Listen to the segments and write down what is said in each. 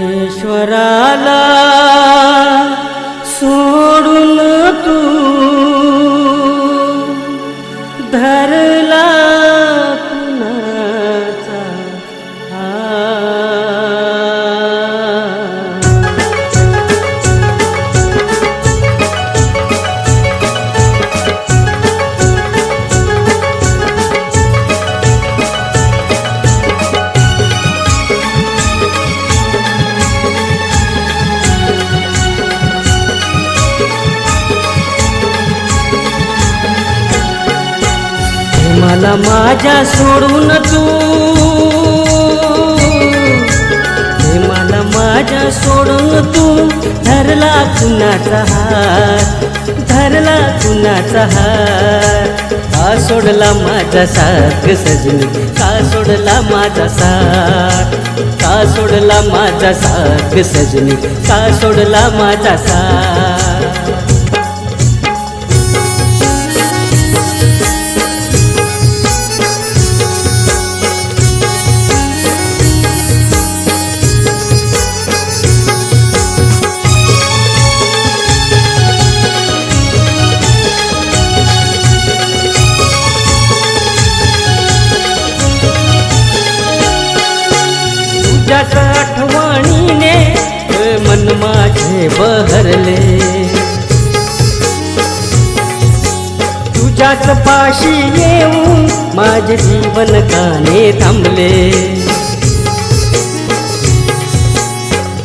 ज्ञानेश्वराला सोडून तू धरला कुणाचा मला माझ्या सोडून तू मला माझ्या सोडून तू धरला कुणाचा हात धरला कुणाचा हात का सोडला माझा साथ सजनी का सोडला माझा साथ का सोडला माझा साथ सजनी का सोडला माझा साथ तुझ्याच आठवणीने मन माझे बहरले तुझ्याच पाशी येऊन माझे जीवन काने थांबले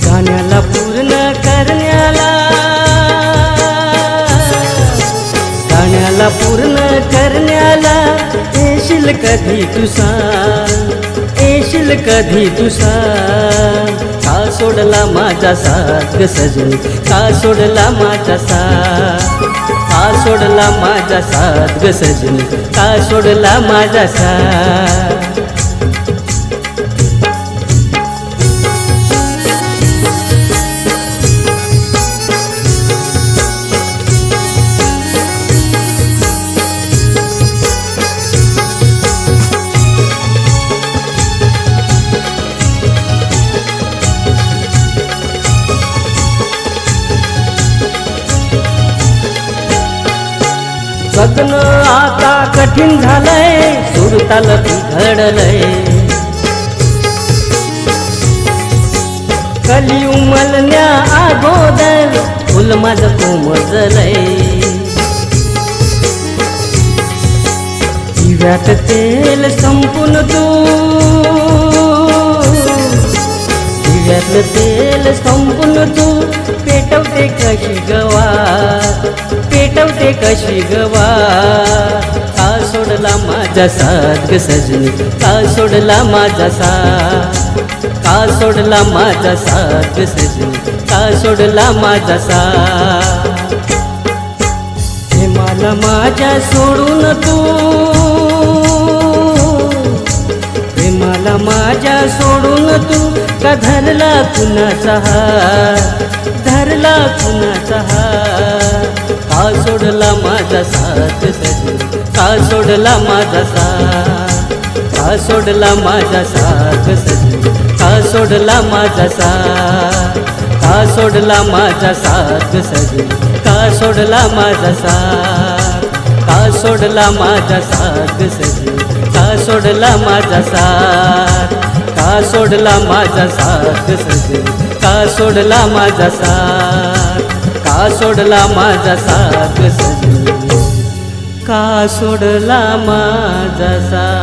गाण्याला पूर्ण करण्याला गाण्याला पूर्ण करण्याला येशील कधी तुझा येशील कधी तुझा का सोडला माझा साथ सजनी का सोडला माझा साथ का सोडला माझा साथ सजनी का सोडला माझा साथ जगणं आता कठीण झालंय सुरताल बिघडलंय कली उमलण्या अगोदर फुल माझं कोमजलंय दिव्यात तेल संपून तू दिव्यातलं तेल संपून तू पेटवते कशी गवा पेटवते कशी गवा का सोडला माझा साथ सजनी का सोडला माझा साथ का सोडला माझा साथ सजनी का सोडला माझा साथ हे मला माझ्या सोडून तू हे मला माझ्या सोडून तू का धरला कुणाचा हात धरला कुणाचा हात का सोडला माझा साथ सजनी का सोडला माझा साथ का सोडला माझा साथ सजनी का सोडला माझा साथ का सोडला माझा साथ सजनी का सोडला माझा साथ का सोडला माझा साथ सजनी का सोडला माझा साथ का सोडला माझा साथ सजनी का सोडला माझा साथ का सोडला माझा साथ सजनी का सोडला माझा साथ